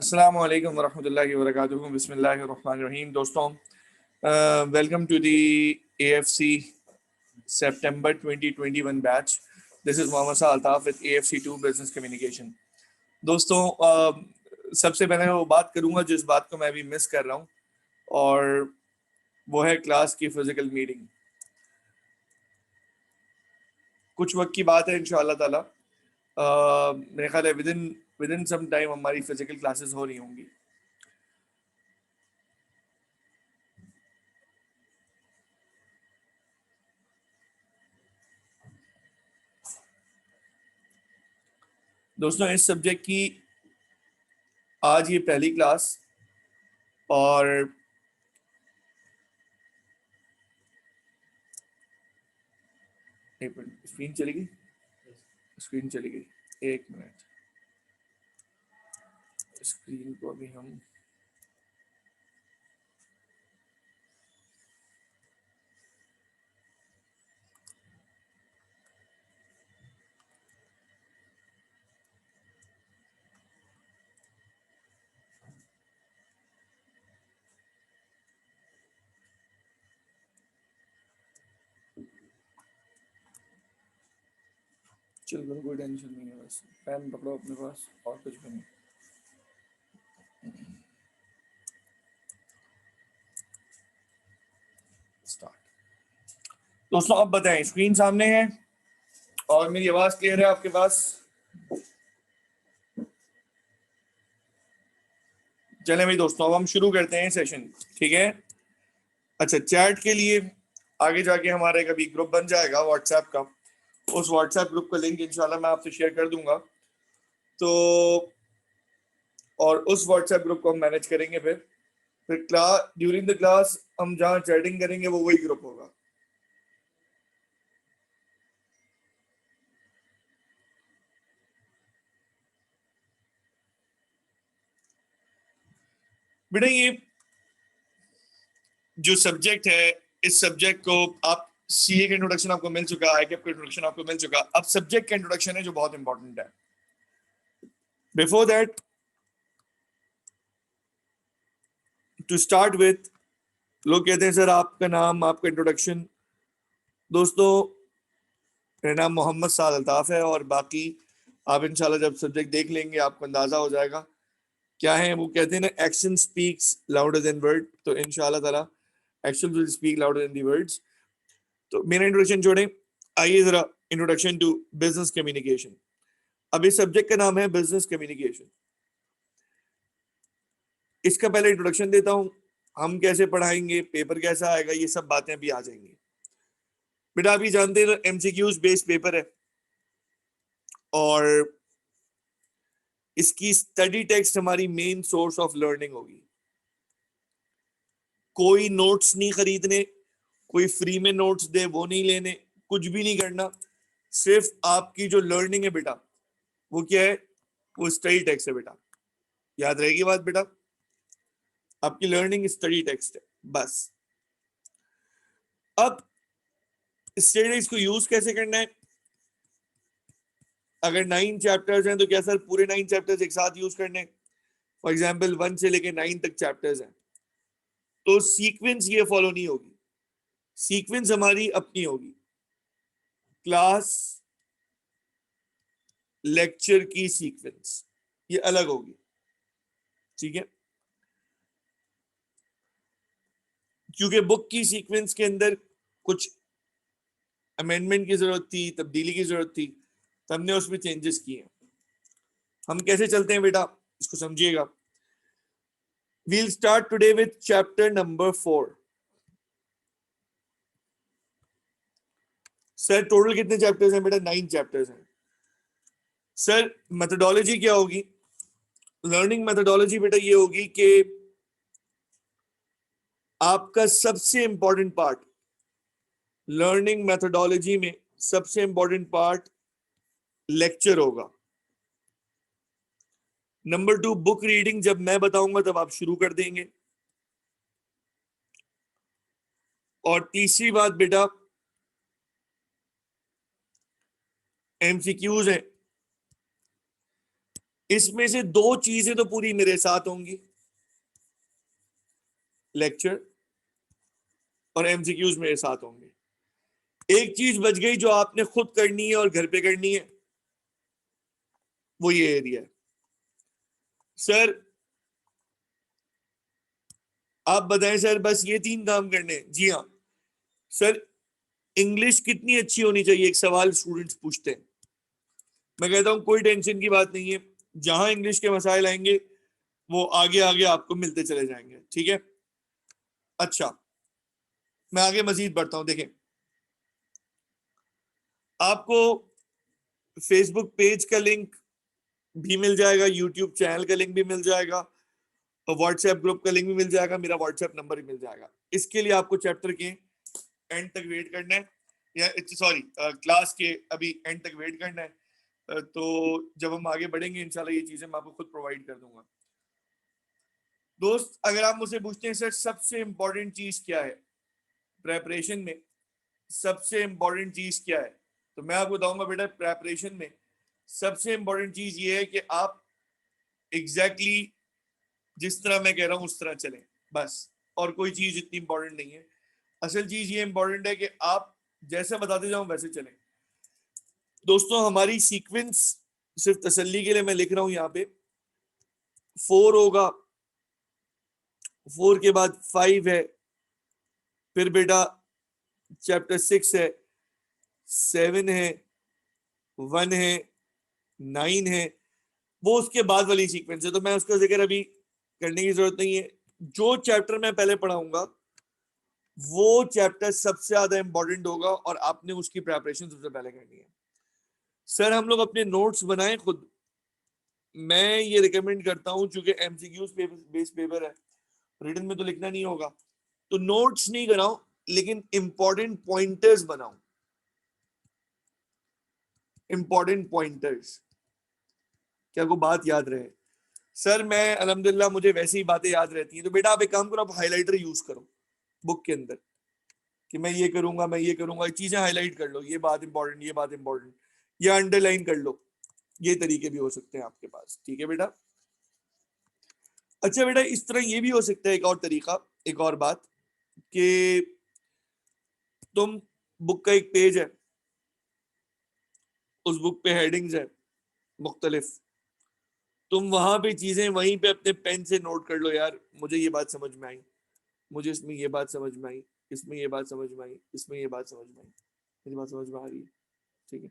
अस्सलामु अलैकुम वरहमतुल्लाहि वबरकातुहू। बिस्मिल्लाहिर्रहमानिर्रहीम। दोस्तों, welcome to the AFC September 2021 batch. This is Mohammad सा Altaf with AFC2 business communication. दोस्तों, सबसे पहले मैं वो बात करूंगा जिस बात को मैं अभी मिस कर रहा हूँ, और वो है क्लास की फिजिकल मीटिंग। कुछ वक्त की बात है, इंशाअल्लाह ताला मेरे ख्याल है विद इन सम टाइम हमारी फिजिकल क्लासेस हो रही होंगी। दोस्तों, इस सब्जेक्ट की आज ये पहली क्लास, और स्क्रीन चली गई। एक मिनट, स्क्रीन को अभी हम चलो, कोई टेंशन नहीं है, बस पेन पकड़ो अपने पास और कुछ भी नहीं। स्टार्ट। दोस्तों, अब बताएं, स्क्रीन सामने है और मेरी आवाज क्लियर है आपके पास? चलें भाई दोस्तों, अब हम शुरू करते हैं सेशन, ठीक है? अच्छा, चैट के लिए आगे जाके हमारे कभी ग्रुप बन जाएगा व्हाट्सएप का। उस व्हाट्सएप ग्रुप का लिंक इंशाल्लाह मैं आपसे शेयर कर दूंगा। तो और उस व्हाट्सएप ग्रुप को हम मैनेज करेंगे। फिर क्लास, ड्यूरिंग द क्लास हम जहाँ चैटिंग करेंगे वो वही ग्रुप होगा। बेटा, ये जो सब्जेक्ट है, इस सब्जेक्ट को आप सीए का इंट्रोडक्शन आपको मिल चुका है, आईकेप का इंट्रोडक्शन आपको मिल चुका। अब सब्जेक्ट का इंट्रोडक्शन है जो बहुत इंपॉर्टेंट है। Before that, to start with, लोग कहते हैं सर आपका नाम, आपका इंट्रोडक्शन। दोस्तों, मेरा नाम मोहम्मद साद अल्ताफ है, और बाकी आप इंशाल्लाह जब सब्जेक्ट देख लेंगे आपको अंदाजा हो जाएगा क्या है। वो कहते हैं ना, action speaks louder than word. तो इंशाल्लाह ताला action will speak louder than the words. तो मेरा इंट्रोडक्शन छोड़ें, आइए जरा इंट्रोडक्शन टू बिजनेस कम्युनिकेशन। अब इस सब्जेक्ट का नाम है बिजनेस कम्युनिकेशन। इसका पहले इंट्रोडक्शन देता हूं, हम कैसे पढ़ाएंगे, पेपर कैसा आएगा, ये सब बातें अभी आ जाएंगी। बेटा, आप ये जानते हैं MCQs बेस्ड पेपर है, और इसकी स्टडी टेक्स्ट हमारी मेन सोर्स ऑफ लर्निंग होगी। कोई नोट्स नहीं खरीदने, कोई फ्री में नोट्स दे वो नहीं लेने, कुछ भी नहीं करना। सिर्फ आपकी जो लर्निंग है बेटा, वो क्या है? वो स्टडी टेक्स्ट है बेटा। याद रहेगी बात बेटा, आपकी लर्निंग स्टडी टेक्स्ट है बस। अब स्टडी टेक्स्ट को यूज कैसे करना है? अगर 9 चैप्टर्स हैं तो क्या सर पूरे 9 चैप्टर्स एक साथ यूज करने? फॉर एग्जाम्पल 1 से लेके 9 तक चैप्टर्स हैं, तो सीक्वेंस ये फॉलो नहीं होगी। सीक्वेंस हमारी अपनी होगी। क्लास, लेक्चर की सीक्वेंस ये अलग होगी, ठीक है? क्योंकि बुक की सीक्वेंस के अंदर कुछ अमेंडमेंट की जरूरत थी, तब्दीली की जरूरत थी, तो हमने उसमें चेंजेस किए। हम कैसे चलते हैं बेटा, इसको समझिएगा। We'll start today with chapter number 4. Sir total कितने चैप्टर्स हैं बेटा? 9 चैप्टर्स हैं। सर मेथोडोलॉजी क्या होगी? लर्निंग मेथोडोलॉजी बेटा ये होगी कि आपका सबसे इंपॉर्टेंट पार्ट लर्निंग मेथोडोलॉजी में, सबसे इंपॉर्टेंट पार्ट लेक्चर होगा। नंबर 2, बुक रीडिंग जब मैं बताऊंगा तब आप शुरू कर देंगे। और तीसरी बात बेटा, MCQs है। इसमें से दो चीजें तो पूरी मेरे साथ होंगी, लेक्चर और एमसीक्यूज मेरे साथ होंगे। एक चीज बच गई जो आपने खुद करनी है और घर पे करनी है, वो ये एरिया है। सर आप बताएं सर, बस ये 3 काम करने हैं? जी हाँ सर। इंग्लिश कितनी अच्छी होनी चाहिए, एक सवाल स्टूडेंट्स पूछते हैं। मैं कहता हूं कोई टेंशन की बात नहीं है, जहां इंग्लिश के मसाइल आएंगे वो आगे आगे आपको मिलते चले जाएंगे, ठीक है। अच्छा, मैं आगे मजीद बढ़ता हूं। देखें, आपको फेसबुक पेज का लिंक भी मिल जाएगा, यूट्यूब चैनल का लिंक भी मिल जाएगा, और व्हाट्सएप ग्रुप का लिंक भी मिल जाएगा, मेरा व्हाट्सएप नंबर भी मिल जाएगा। इसके लिए आपको चैप्टर के एंड तक वेट करना है, या सॉरी क्लास के अभी एंड तक वेट करना है। तो जब हम आगे बढ़ेंगे इंशाल्लाह ये चीजें मैं आपको खुद प्रोवाइड कर दूंगा। दोस्त, अगर आप मुझसे पूछते हैं सर सबसे इंपॉर्टेंट चीज क्या है प्रेपरेशन में, सबसे इंपॉर्टेंट चीज क्या है, तो मैं आपको बताऊंगा बेटा, प्रेपरेशन में सबसे इंपॉर्टेंट चीज ये है कि आप एग्जैक्टली जिस तरह मैं कह रहा हूं उस तरह चलें, बस। और कोई चीज इतनी इंपॉर्टेंट नहीं है। असल चीज ये इंपॉर्टेंट है कि आप जैसे बताते जाओ वैसे चलें। दोस्तों, हमारी सीक्वेंस सिर्फ तसल्ली के लिए मैं लिख रहा हूं यहाँ पे, 4 होगा, 4 के बाद 5 है, फिर बेटा चैप्टर 6 है, 7 है, 1 है, 9 है, वो उसके बाद वाली सीक्वेंस है, तो मैं उसका जिक्र अभी करने की जरूरत नहीं है। जो चैप्टर मैं पहले पढ़ाऊंगा वो चैप्टर सबसे ज्यादा इंपॉर्टेंट होगा और आपने उसकी प्रिपरेशन सबसे पहले करनी है। सर हम लोग अपने नोट्स बनाएं खुद, मैं ये रिकमेंड करता हूं, क्योंकि एमसीक्यूज बेस पेपर है, रिटन में तो लिखना नहीं होगा, तो नोट्स नहीं बनाओ लेकिन इंपॉर्टेंट पॉइंटर्स बनाओ, इंपॉर्टेंट पॉइंटर्स, क्या को बात याद रहे। सर मैं अल्हम्दुलिल्लाह मुझे वैसी ही बातें याद रहती हैं, तो बेटा आप एक काम करो, आप हाइलाइटर यूज करो बुक के अंदर, कि मैं ये करूंगा, मैं ये करूंगा, चीजें हाईलाइट कर लो, ये बात इंपॉर्टेंट, ये बात इंपॉर्टेंट, या अंडरलाइन कर लो। ये तरीके भी हो सकते हैं आपके पास, ठीक है बेटा। अच्छा बेटा, इस तरह ये भी हो सकता है एक और तरीका, एक और बात, कि तुम बुक का एक पेज है, उस बुक पे हेडिंग्स है मुख्तलिफ, तुम वहां पे चीजें वहीं पे अपने पेन से नोट कर लो, यार मुझे ये बात समझ में आई, मुझे इसमें ये बात समझ में आई, इसमें ये बात समझ में आई, इसमें ये बात समझ में आई, मेरी बात समझ में आ रही है, ठीक है।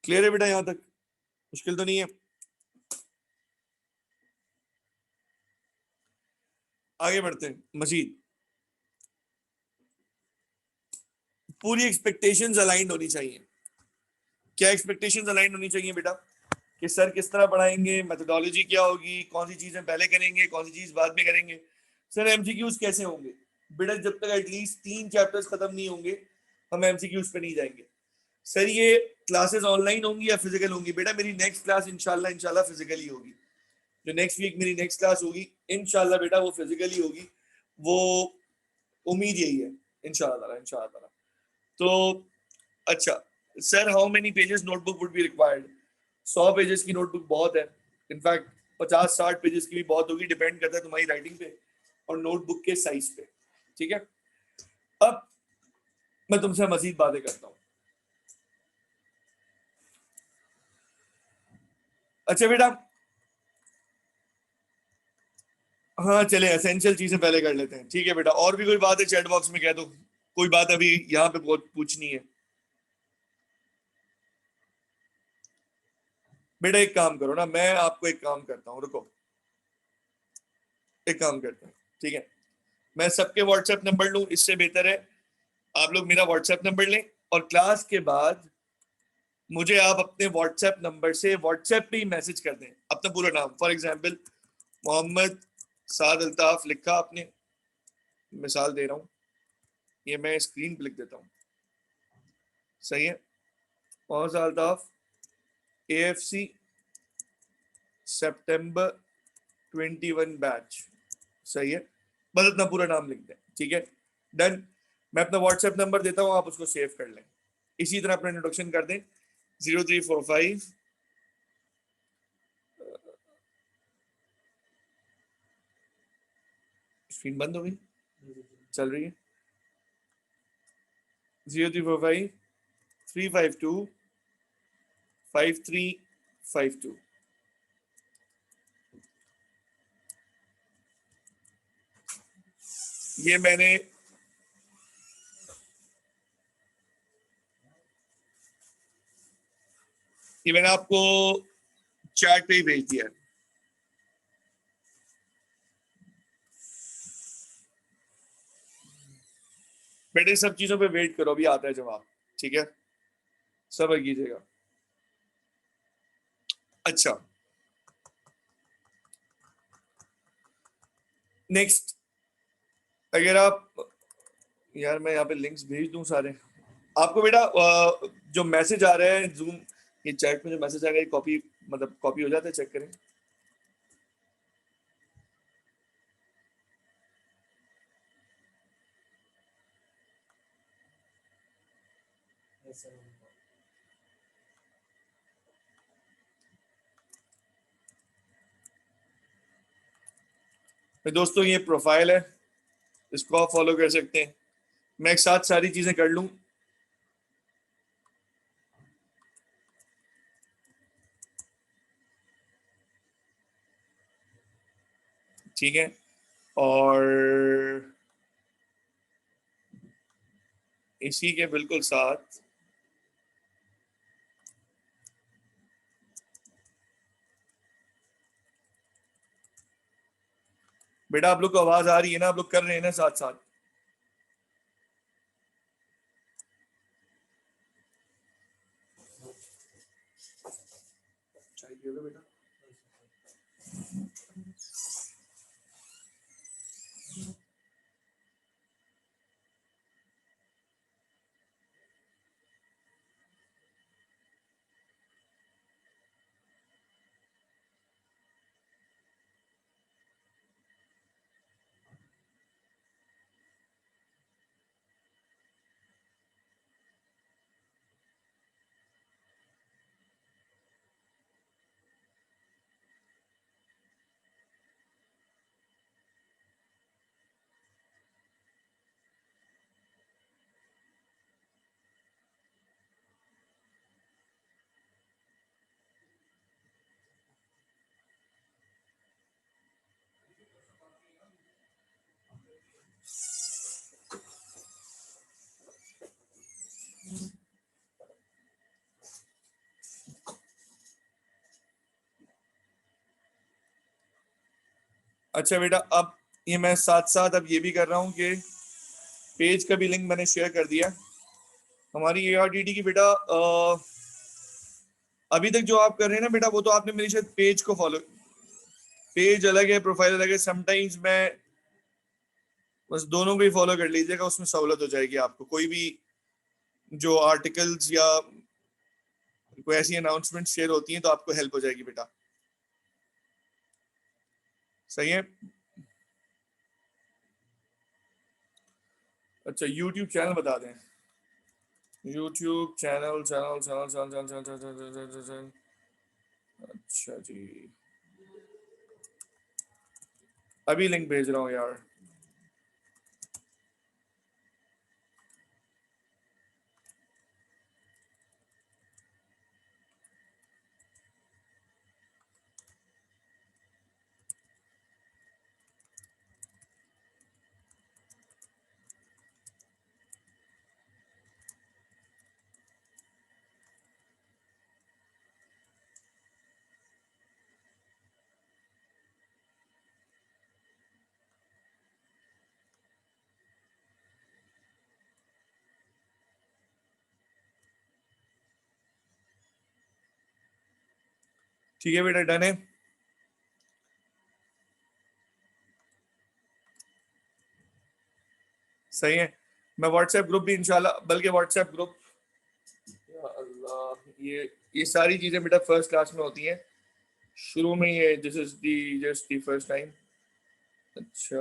क्लियर है बेटा, यहां तक मुश्किल तो नहीं है। आगे बढ़ते हैं मजीद। पूरी एक्सपेक्टेशंस अलाइंड होनी चाहिए। क्या एक्सपेक्टेशंस अलाइंड होनी चाहिए बेटा, कि सर किस तरह पढ़ाएंगे, मेथोडोलॉजी क्या होगी, कौन सी चीजें पहले करेंगे, कौन सी चीज बाद में करेंगे, सर एमसीक्यूज कैसे होंगे। बेटा जब तक एटलीस्ट 3 चैप्टर्स खत्म नहीं होंगे हम एमसीक्यूज पे नहीं जाएंगे। सर ये क्लासेस ऑनलाइन होंगी या फिजिकल होंगी, बेटा मेरी नेक्स्ट क्लास इंशाल्लाह इंशाल्लाह फिजिकली होगी, जो नेक्स्ट वीक मेरी नेक्स्ट क्लास होगी इंशाल्लाह बेटा वो फिजिकली होगी, वो उम्मीद यही है इंशाल्लाह इंशाल्लाह। तो अच्छा sir, how many pages notebook would be required. 100 pages की नोटबुक बहुत है, इनफैक्ट 50-60 पेजेस की भी बहुत होगी, डिपेंड करता है तुम्हारी राइटिंग पे और नोटबुक के साइज पे, ठीक है। अब मैं तुमसे मजीद बातें करता हूँ। अच्छा बेटा, हाँ चले एसेंशियल चीजें पहले कर लेते हैं, ठीक है बेटा। और भी कोई बात है चैट बॉक्स में कह दो, कोई बात अभी यहाँ पे बहुत पूछनी है। बेटा एक काम करो ना, मैं आपको एक काम करता हूँ, रुको, एक काम करते हैं, ठीक है। मैं सबके व्हाट्सएप नंबर लूं, इससे बेहतर है आप लोग मेरा व्हाट्सएप नंबर लें, और क्लास के बाद मुझे आप अपने व्हाट्सएप नंबर से व्हाट्सएप पे ही मैसेज कर दें अपना पूरा नाम, फॉर एग्जांपल मोहम्मद साद अल्ताफ लिखा आपने, मिसाल दे रहा हूँ, ये मैं स्क्रीन पे लिख देता हूँ, सही है। मोहम्मद साद अल्ताफ AFC सितंबर 21 बैच, सही है। बस अपना पूरा नाम लिख दें, ठीक है, डन। मैं अपना व्हाट्सएप नंबर देता हूँ, आप उसको सेव कर लें, इसी तरह अपना इंट्रोडक्शन कर दें, 0345 स्क्रीन बंद हो गई, चल रही है। 034523525352। ये मैंने आपको चैट पे ही भेज दिया है। बेटे सब चीजों पे वेट करो, अभी आता है जवाब, ठीक है, सब्र कीजिएगा। अच्छा, नेक्स्ट, अगर आप, यार मैं यहाँ पे लिंक्स भेज दूं सारे आपको बेटा, जो मैसेज आ रहे हैं जूम, ये चैट में जो मैसेज आ रहा है कॉपी, मतलब कॉपी हो जाता है, चेक करें। तो दोस्तों ये प्रोफाइल है, इसको आप फॉलो कर सकते हैं। मैं एक साथ सारी चीजें कर लूं। ठीक है, और इसी के बिल्कुल साथ बेटा आप लोग को आवाज आ रही है ना, आप लोग कर रहे हैं ना साथ साथ? चाहिए बेटा। अच्छा बेटा, अब ये मैं साथ साथ अब ये भी कर रहा हूँ कि पेज का भी लिंक मैंने शेयर कर दिया हमारी ARTT की बेटा। अभी तक जो आप कर रहे हैं ना बेटा, वो तो आपने मेरी शायद पेज को फॉलो, पेज अलग है, प्रोफाइल अलग है। समटाइम्स मैं बस दोनों को ही फॉलो कर लीजिएगा, उसमें सहूलत हो जाएगी आपको। कोई भी जो आर्टिकल्स या कोई ऐसी अनाउंसमेंट शेयर होती हैं तो आपको हेल्प हो जाएगी बेटा। सही है। अच्छा, यूट्यूब चैनल बता दें। YouTube channel channel channel channel channel channel channel channel channel. अच्छा जी, अभी लिंक भेज रहा हूँ यार। ठीक है बेटा, डन है। सही है। मैं व्हाट्सएप ग्रुप भी इंशाल्लाह, बल्कि व्हाट्सएप ग्रुप, या अल्लाह, ये सारी चीजें बेटा फर्स्ट क्लास में होती हैं शुरू में। ये this is the just the first time. अच्छा,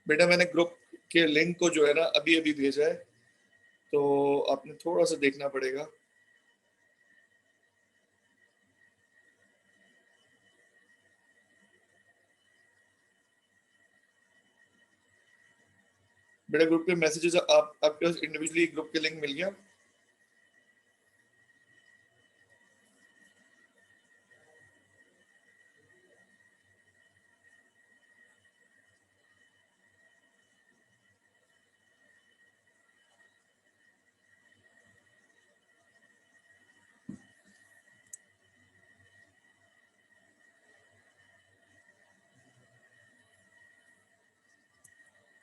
बेटा मैंने ग्रुप के लिंक को जो है ना अभी अभी भेजा है, तो आपने थोड़ा सा देखना पड़ेगा। बेटा ग्रुप के मैसेजेस आपके पास इंडिविजुअली ग्रुप के लिंक मिल गया?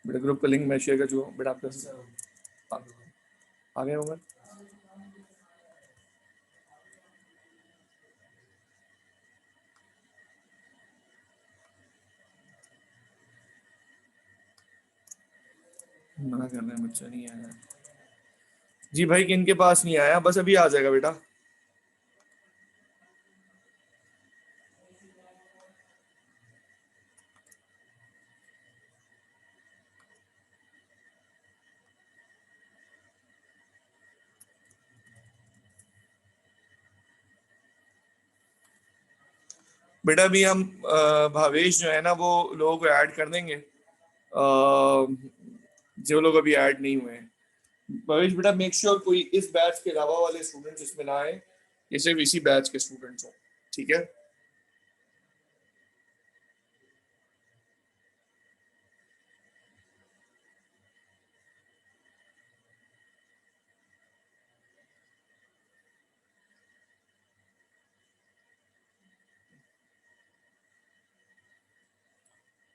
बेटा ग्रुप का लिंक मैं शेयर कर चुका हूँ बेटा, आपके आ गए होंगे। मना कर रहे हैं बच्चा नहीं आया। जी भाई किन के पास नहीं आया? बस अभी आ जाएगा बेटा। बेटा अभी हम भावेश जो है ना वो लोगों को ऐड कर देंगे, जो लोग अभी ऐड नहीं हुए हैं। भावेश बेटा मेक श्योर कोई इस बैच के अलावा वाले स्टूडेंट्स इसमें ना आए, ये सिर्फ इसी बैच के स्टूडेंट्स हो, ठीक है?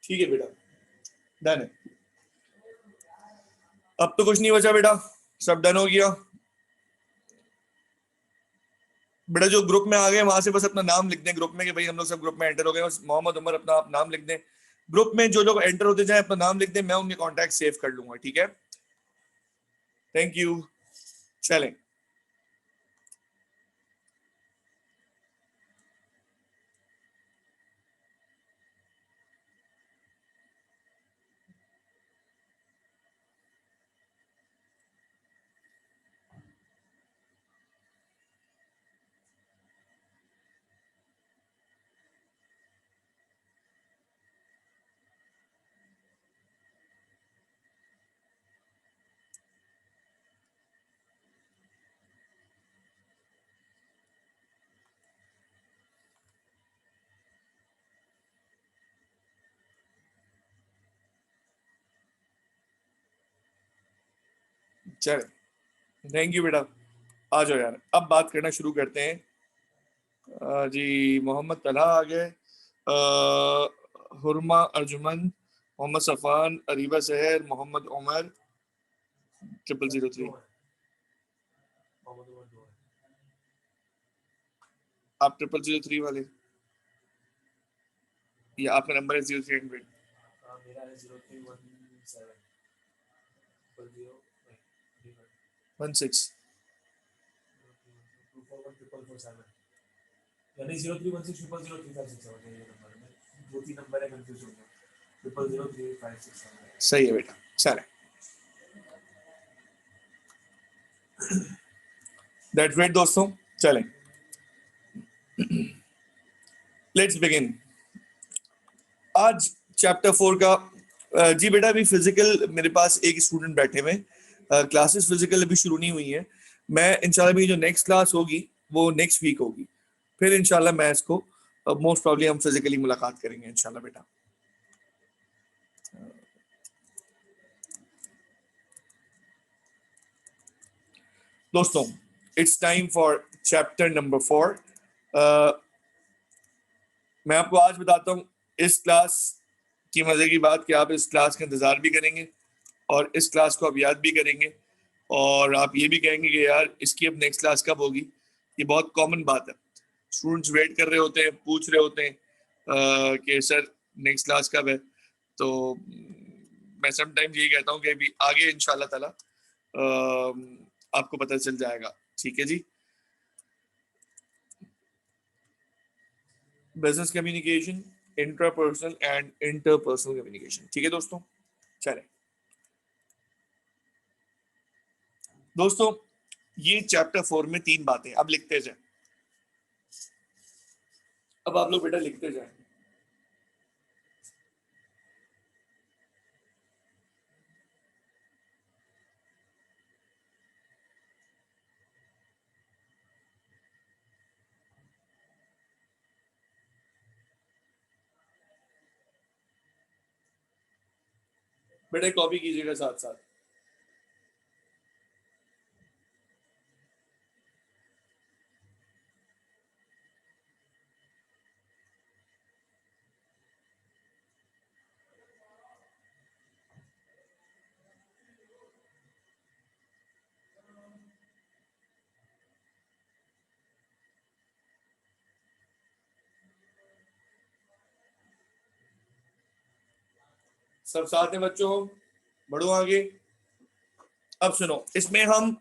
ठीक है बेटा, डन है। अब तो कुछ नहीं बचा बेटा, सब डन हो गया। बेटा जो ग्रुप में आ गए वहां से बस अपना नाम लिख दें ग्रुप में कि भाई हम लोग सब ग्रुप में एंटर हो गए, बस मोहम्मद उमर अपना आप नाम लिख दें। ग्रुप में जो लोग एंटर होते जाए अपना नाम लिख दें, मैं उनके कॉन्टैक्ट सेव कर लूंगा, ठीक है? Thank you. चलें। चल, थैंक यू बेटा। आ जाओ यार, अब बात करना शुरू करते हैं। जी मोहम्मद तलहा आ गए, हुरमा अर्जुमन, मोहम्मद सफान, अरीबा सहर, मोहम्मद उमर, 0003। आप 0003 वाले, या आपका नंबर है 0300? 16 यानी 0316000356 दो तीन नंबर है, कंफ्यूज हो गया। 000356। सही है बेटा, चले। दैट्स ग्रेट दोस्तों, चलें। Let's begin. आज चैप्टर 4 का जी बेटा अभी फिजिकल मेरे पास एक स्टूडेंट बैठे हुए हैं, क्लासेस फिजिकल अभी शुरू नहीं हुई है। मैं इंशाल्लाह मेरी जो नेक्स्ट क्लास होगी वो नेक्स्ट वीक होगी, फिर इंशाल्लाह मैं इसको मोस्ट प्रॉब्ली हम फिजिकली मुलाकात करेंगे इंशाल्लाह बेटा। दोस्तों it's time for chapter number 4। मैं आपको आज बताता हूँ इस क्लास की मजे की बात कि आप इस क्लास का इंतजार भी करेंगे और इस क्लास को आप याद भी करेंगे, और आप ये भी कहेंगे कि यार इसकी अब नेक्स्ट क्लास कब होगी। ये बहुत कॉमन बात है, स्टूडेंट्स वेट कर रहे होते हैं, पूछ रहे होते हैं कि सर नेक्स्ट क्लास कब है। तो मैं समटाइम्स यही कहता हूँ कि अभी आगे इंशाल्लाह ताला आपको पता चल जाएगा, ठीक है जी। Business communication, intrapersonal and interpersonal communication, ठीक है दोस्तों, चले दोस्तों, ये चैप्टर 4 में 3 बातें, अब लिखते जाए। अब आप लोग बेटा लिखते जाए। बेटा कॉपी कीजिएगा साथ साथ। सब साथ में बच्चों, बढ़ो आगे। अब सुनो, इसमें हम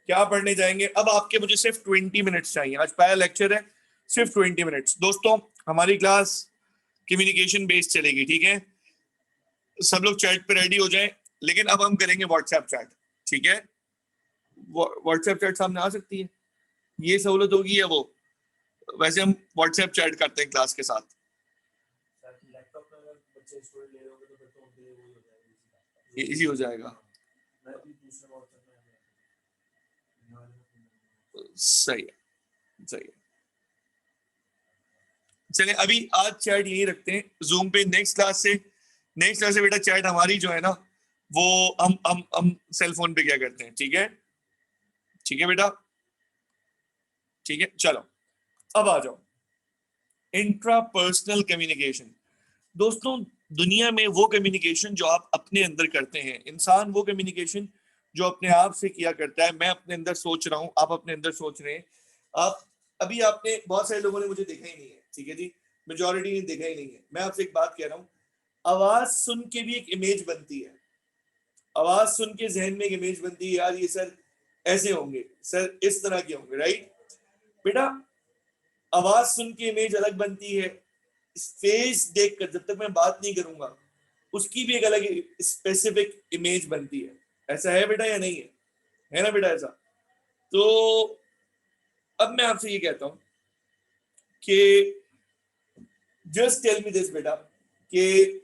क्या पढ़ने जाएंगे। अब आपके मुझे सिर्फ 20 मिनट्स चाहिए, आज पहला लेक्चर है, सिर्फ 20 मिनट्स। दोस्तों हमारी क्लास कम्युनिकेशन बेस्ड चलेगी, ठीक है। सब लोग चैट पे रेडी हो जाएं, लेकिन अब हम करेंगे व्हाट्सएप चैट, ठीक है। व्हाट्सएप चैट सामने आ सकती है, ये सहूलत होगी या वो? वैसे हम व्हाट्सएप चैट करते हैं क्लास के साथ। लैपटॉप में अगर बच्चे स्टूडेंट ले रहे होंगे तो फिर तो उनके लिए वो हो जाएगा, इजी हो जाएगा। मैं भी दूसरे व्हाट्सएप में सही है, सही है। चले अभी आज चैट यही रखते हैं जूम पे। नेक्स्ट क्लास से बेटा चैट हमारी जो है ना, वो हम सेल फोन पे क्या करते हैं, ठीक है। ठीक है बेटा, ठीक है। चलो अब आ जाओ, इंट्रापर्सनल कम्युनिकेशन। दोस्तों दुनिया में वो कम्युनिकेशन जो आप अपने अंदर करते हैं, इंसान वो कम्युनिकेशन जो अपने आप से किया करता है। मैं अपने अंदर सोच रहा हूं, आप अपने अंदर सोच रहे हैं। आप अभी आपने, बहुत सारे लोगों ने मुझे देखा ही नहीं है, ठीक है जी, मेजॉरिटी ने देखा ही नहीं है। मैं आपसे एक बात कह रहा हूं, आवाज सुन के भी एक इमेज बनती है। आवाज सुन के जहन में एक इमेज बनती है, यार ये सर ऐसे होंगे, सर इस तरह के होंगे, राइट बेटा। आवाज सुन के इमेज अलग बनती है, फेस देखकर, जब तक मैं बात नहीं करूंगा उसकी भी एक अलग स्पेसिफिक इमेज बनती है। ऐसा है बेटा या नहीं है ना बेटा ऐसा? तो अब मैं आपसे ये कहता हूं कि जस्ट टेल मी दिस बेटा, कि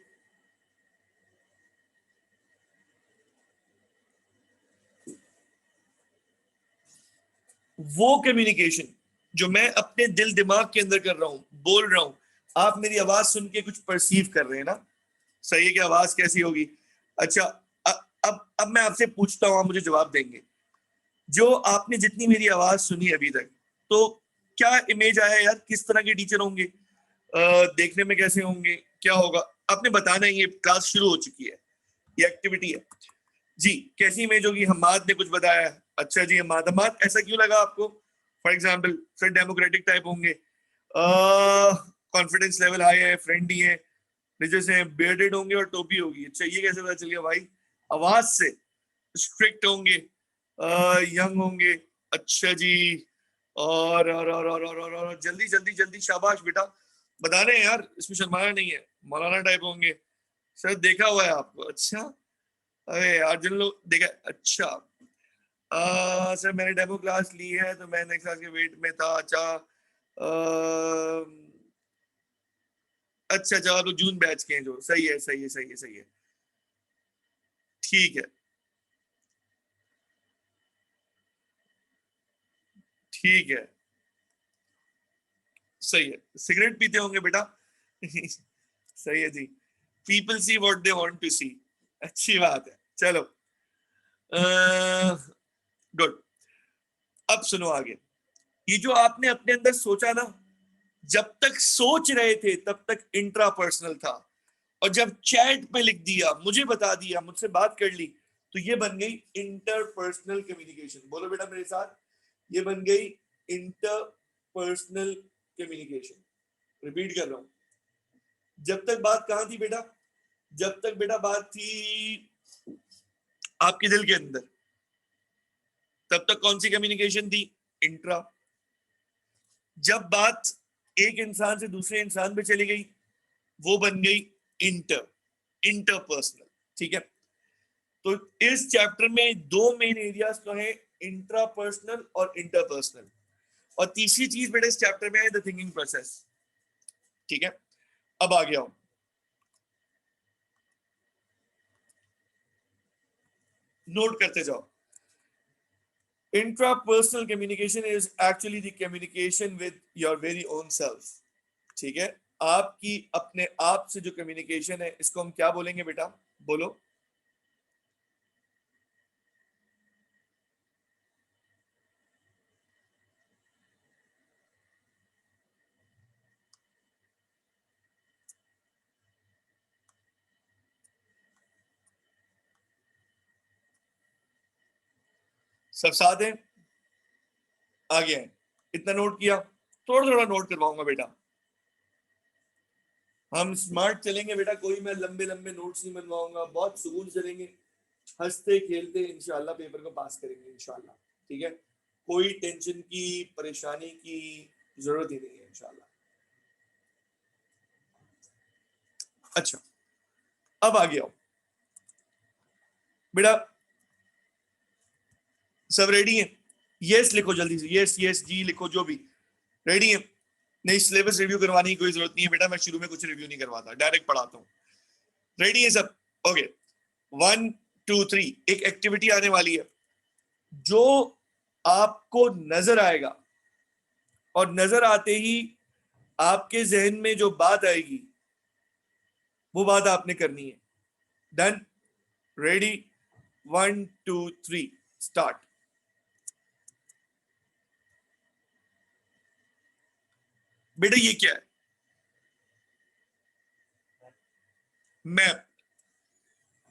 वो कम्युनिकेशन जो मैं अपने दिल दिमाग के अंदर कर रहा हूं, बोल रहा हूं, आप मेरी आवाज सुन के कुछ परसीव कर रहे हैं ना, सही है कि आवाज कैसी होगी? अच्छा अब मैं आपसे पूछता हूं, आप मुझे जवाब देंगे। जो आपने जितनी मेरी आवाज सुनी अभी तक, तो क्या इमेज आया यार, किस तरह के टीचर होंगे, देखने में कैसे होंगे, क्या होगा? आपने बताना ही, ये क्लास शुरू हो चुकी है, ये एक्टिविटी है जी। कैसी इमेज होगी? हमाद ने कुछ बताया, अच्छा जी हमाद ऐसा क्यों लगा आपको? For example sir democratic type होंगे, कॉन्फिडेंस लेवल हाई है, फ्रेंडली है, जैसे बियर्डेड होंगे और टोपी होगी। अच्छा ये कैसे पता चल गया भाई? आवाज से। स्ट्रिक्ट होंगे, यंग होंगे, अच्छा जी। और जल्दी जल्दी जल्दी, शाबाश बेटा, बता रहे हैं यार, इसमें शर्माना नहीं है। मौलाना टाइप होंगे, सर देखा हुआ है आपको, अच्छा। अरे यार जिन लोग देखा, अच्छा सर मैंने डेमो क्लास ली है तो मैं नेक्स्ट क्लास के वेट में था, अच्छा अच्छा आप लोग जून बैच के हैं जो, सही है सही है सही है सही है, ठीक है ठीक है, सही है। सिगरेट पीते होंगे बेटा सही है जी। People see what they want to see, अच्छी बात है। चलो गुड। अब सुनो आगे, ये जो आपने अपने अंदर सोचा ना, जब तक सोच रहे थे तब तक इंट्रापर्सनल था, और जब चैट पे लिख दिया, मुझे बता दिया, मुझसे बात कर ली, तो ये बन गई इंटरपर्सनल कम्युनिकेशन। बोलो बेटा मेरे साथ, ये बन गई इंटरपर्सनल कम्युनिकेशन। रिपीट कर रहा हूं, जब तक बात कहां थी बेटा? जब तक बेटा बात थी आपके दिल के अंदर, तब तक कौन सी कम्युनिकेशन थी? इंट्रा। जब बात एक इंसान से दूसरे इंसान पे चली गई, वो बन गई इंटरपर्सनल। ठीक है, तो इस चैप्टर में दो मेन एरियाज तो हैं, इंट्रापर्सनल और इंटरपर्सनल, और तीसरी चीज बेटा इस चैप्टर में है द थिंकिंग प्रोसेस। ठीक है, अब आ गया हूं, नोट करते जाओ। Intrapersonal communication is actually the communication with your very own self. ठीक है, आपकी अपने आप से जो कम्युनिकेशन है, इसको हम क्या बोलेंगे बेटा, बोलो। सब साथ हैं, आगे हैं, इतना नोट किया, थोड़ा थोड़ा नोट करवाऊंगा बेटा, हम स्मार्ट चलेंगे बेटा, कोई मैं लंबे लंबे नोट्स नहीं बनवाऊंगा, बहुत सुकून चलेंगे, हंसते खेलते इंशाल्लाह पेपर को पास करेंगे इंशाल्लाह। ठीक है, कोई टेंशन की परेशानी की जरूरत ही नहीं है इंशाल्लाह। अच्छा, अब आ गया बेटा, सब रेडी है? यस लिखो जल्दी से, यस यस जी लिखो, जो भी रेडी है। नहीं, सिलेबस रिव्यू करवाने की कोई जरूरत नहीं है बेटा, मैं शुरू में कुछ रिव्यू नहीं करवाता, डायरेक्ट पढ़ाता हूँ। रेडी है सब? ओके, 1 2 3, एक एक्टिविटी आने वाली है, जो आपको नजर आएगा और नजर आते ही आपके जहन में जो बात आएगी वो बात आपने करनी है। डन? रेडी? 1 2 3 स्टार्ट। बेटा ये क्या है? मैप,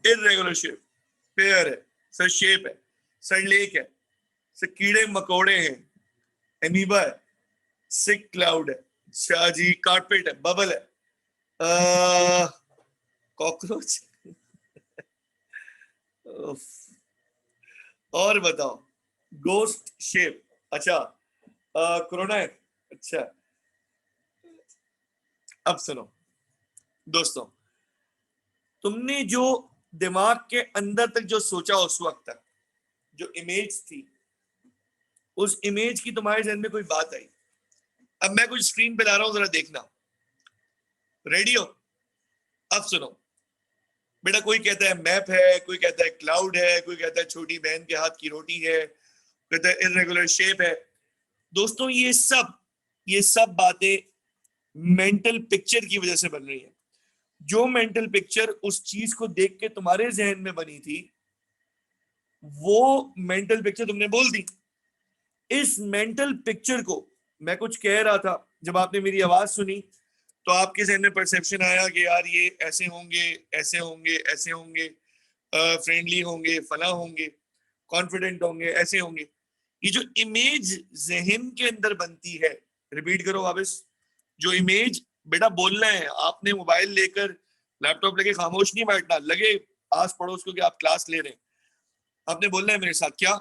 इरेगुलर शेप, पेयर है सर, शेप है सर, लेक है सर, कीड़े मकोड़े हैं, एमीबा है, सिक क्लाउड है, अच्छा जी, कारपेट है, बबल है, कॉकरोच, और बताओ, गोस्ट शेप, अच्छा, कोरोना है, अच्छा। अब सुनो दोस्तों, तुमने जो दिमाग के अंदर तक जो सोचा उस वक्त तक, जो इमेज थी, उस इमेज की तुम्हारे जहन में कोई बात आई। अब मैं कुछ स्क्रीन पे ला रहा हूं, जरा देखना, रेडी हो? अब सुनो बेटा, कोई कहता है मैप है, कोई कहता है क्लाउड है, कोई कहता है छोटी बहन के हाथ की रोटी है, कहता है इरेगुलर शेप है। दोस्तों ये सब बातें मेंटल पिक्चर की वजह से बन रही है। जो मेंटल पिक्चर उस चीज को देख के तुम्हारे जहन में बनी थी, वो मेंटल पिक्चर तुमने बोल दी। इस मेंटल पिक्चर को मैं कुछ कह रहा था, जब आपने मेरी आवाज सुनी तो आपके जहन में परसेप्शन आया कि यार ये ऐसे होंगे, ऐसे होंगे, ऐसे होंगे, फ्रेंडली होंगे, फला होंगे, कॉन्फिडेंट होंगे, ऐसे होंगे। ये जो इमेज जहन के अंदर बनती है, रिपीट करो वापस, जो इमेज, बेटा बोलना है, आपने मोबाइल लेकर लैपटॉप लेके खामोश नहीं बैठना, लगे आस पड़ोस को कि आप क्लास ले रहे हैं, आपने बोलना है मेरे साथ, क्या?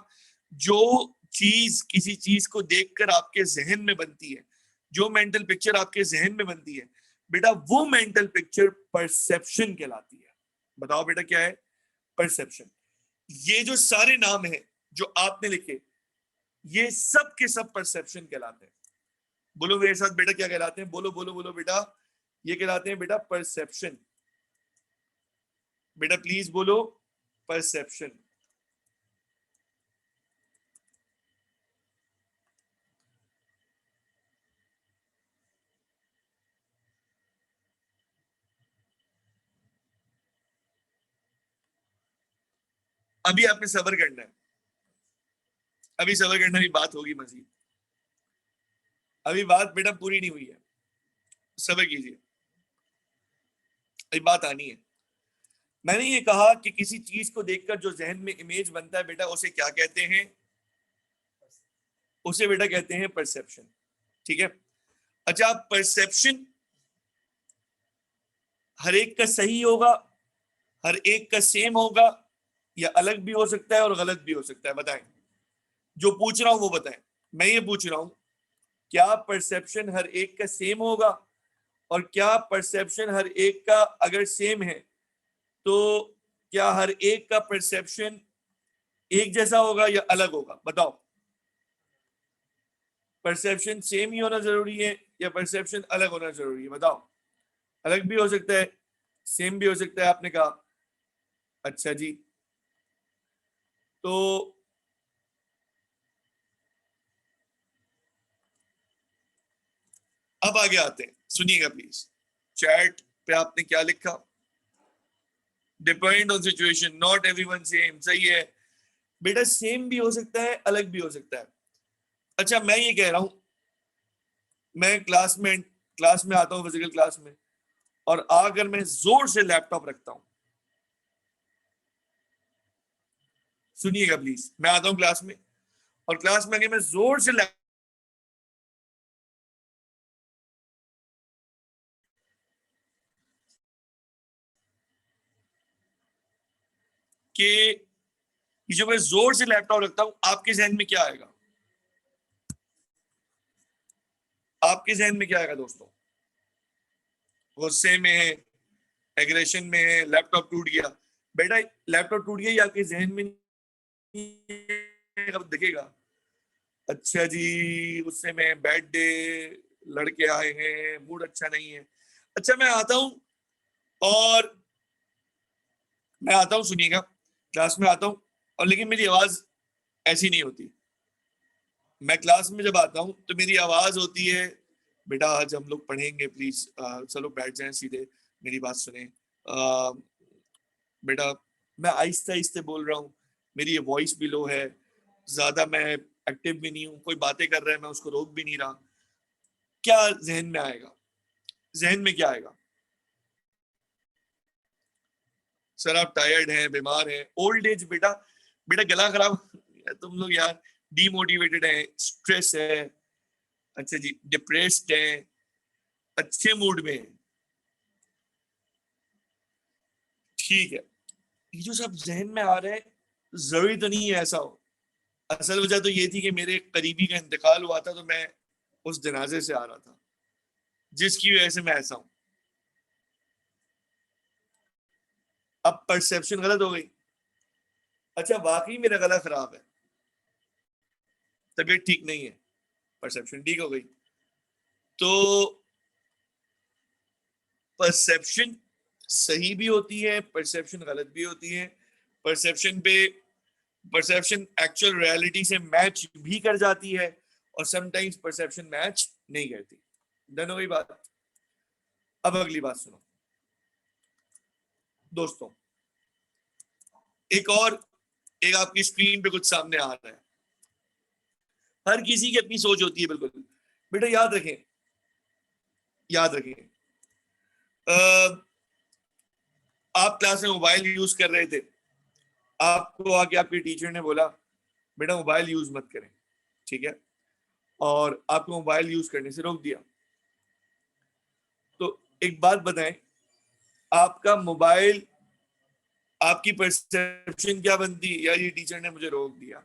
जो चीज किसी चीज को देखकर आपके जहन में बनती है, जो मेंटल पिक्चर आपके जहन में बनती है बेटा, वो मेंटल पिक्चर परसेप्शन कहलाती है। बताओ बेटा क्या है? परसेप्शन। ये जो सारे नाम हैं जो आपने लिखे, ये सब के सब परसेप्शन कहलाते हैं। बोलो मेरे साथ बेटा, क्या कहलाते हैं? बोलो बोलो बोलो बेटा, ये कहलाते हैं बेटा परसेप्शन। बेटा प्लीज बोलो, परसेप्शन। अभी आपने सब्र करना है, अभी सब्र करना, भी बात होगी मजीद, अभी बात बेटा पूरी नहीं हुई है, सब्र कीजिए, अभी बात आनी है। मैंने ये कहा कि किसी चीज को देखकर जो जहन में इमेज बनता है बेटा, उसे क्या कहते हैं? उसे बेटा कहते हैं परसेप्शन। ठीक है, अच्छा, परसेप्शन हर एक का सही होगा, हर एक का सेम होगा, या अलग भी हो सकता है और गलत भी हो सकता है? बताएं, जो पूछ रहा हूं वो बताएं। मैं ये पूछ रहा हूं, क्या परसेप्शन हर एक का सेम होगा, और क्या परसेप्शन हर एक का अगर सेम है तो क्या हर एक का परसेप्शन एक जैसा होगा या अलग होगा? बताओ, परसेप्शन सेम ही होना जरूरी है या परसेप्शन अलग होना जरूरी है? बताओ। अलग भी हो सकता है, सेम भी हो सकता है, आपने कहा। अच्छा जी, तो अब आगे आते हैं, सुनिएगा प्लीज। चैट पे आपने क्या लिखा? Depend on situation, not everyone same. सही है बेटा, सेम भी हो सकता है, अलग भी हो सकता है। अच्छा, मैं ये कह रहा हूं, मैं क्लास में आता हूं, फिजिकल क्लास में, और आकर मैं जोर से लैपटॉप रखता हूं। सुनिएगा प्लीज, मैं आता हूं क्लास में, और क्लास में आके मैं जोर से कि ये जो मैं जोर से लैपटॉप रखता हूं, आपके जहन में क्या आएगा? आपके जहन में क्या आएगा दोस्तों? गुस्से में है, एग्रेशन में है, लैपटॉप टूट गया? बेटा, लैपटॉप टूट गया, ये आपके जहन में कब दिखेगा? अच्छा जी, गुस्से में, बैड डे, लड़के आए हैं, मूड अच्छा नहीं है। अच्छा, मैं आता हूं, और मैं आता हूं, सुनिएगा, क्लास में आता हूं, और लेकिन मेरी आवाज ऐसी नहीं होती। मैं क्लास में जब आता हूं तो मेरी आवाज होती है, बेटा आज हम लोग पढ़ेंगे, प्लीज चलो बैठ जाएं सीधे, मेरी बात सुने। बेटा, मैं आहिस्ते आहिस्ते बोल रहा हूँ, मेरी वॉइस भी लो है, ज्यादा मैं एक्टिव भी नहीं हूँ, कोई बातें कर रहा है मैं उसको रोक भी नहीं रहा। क्या जहन में आएगा? जहन में क्या आएगा? सर आप टायर्ड हैं, बीमार हैं, ओल्ड एज। बेटा, बेटा गला खराब, तुम लोग यार डीमोटिवेटेड हैं, स्ट्रेस है, अच्छा जी, डिप्रेस्ड है, अच्छे मूड में है, ठीक है। ये जो सब जहन में आ रहा है, जरूरी तो नहीं है ऐसा हो। असल वजह तो ये थी कि मेरे करीबी का इंतकाल हुआ था, तो मैं उस जनाजे से आ रहा था, जिसकी वजह से मैं ऐसा हूं। अब परसेप्शन गलत हो गई। अच्छा, वाकई मेरा गला खराब है, तबीयत ठीक नहीं है, परसेप्शन ठीक हो गई। तो परसेप्शन सही भी होती है, परसेप्शन गलत भी होती है। परसेप्शन पे परसेप्शन एक्चुअल रियलिटी से मैच भी कर जाती है, और समटाइम्स परसेप्शन मैच नहीं करती। डन हो गई बात? अब अगली बात सुनो दोस्तों, एक आपकी स्क्रीन पे कुछ सामने आ रहा है। हर किसी की अपनी सोच होती है, बिल्कुल बेटा, याद रखें, याद रखें। आप क्लास में मोबाइल यूज कर रहे थे, आपको आके आपके टीचर ने बोला बेटा मोबाइल यूज मत करें, ठीक है, और आपको मोबाइल यूज करने से रोक दिया। तो एक बात बताएं, आपका मोबाइल, आपकी परसेप्शन क्या बनती? यार ये टीचर ने मुझे रोक दिया।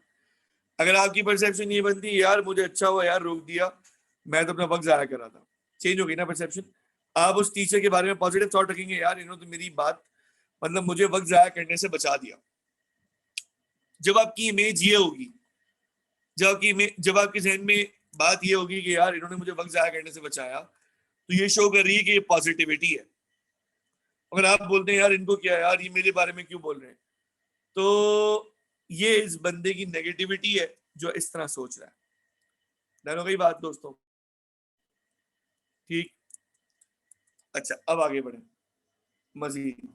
अगर आपकी परसेप्शन ये बनती यार मुझे अच्छा हुआ यार रोक दिया, मैं तो अपना वक्त जाया कर रहा था, चेंज हो गई ना परसेप्शन। आप उस टीचर के बारे में पॉजिटिव थॉट रखेंगे, यार इन्होंने तो मेरी बात, मतलब मुझे वक्त जाया करने से बचा दिया। जब आपकी इमेज ये होगी, जब आपके जहन में बात ये होगी कि यार इन्होंने मुझे वक्त जाया करने से बचाया, तो ये शो कर रही है कि ये पॉजिटिविटी है। अगर आप बोलते हैं यार इनको क्या, यार ये मेरे बारे में क्यों बोल रहे हैं, तो ये इस बंदे की नेगेटिविटी है जो इस तरह सोच रहा है। डन हो गई बात दोस्तों? ठीक। अच्छा, अब आगे बढ़े मजीद।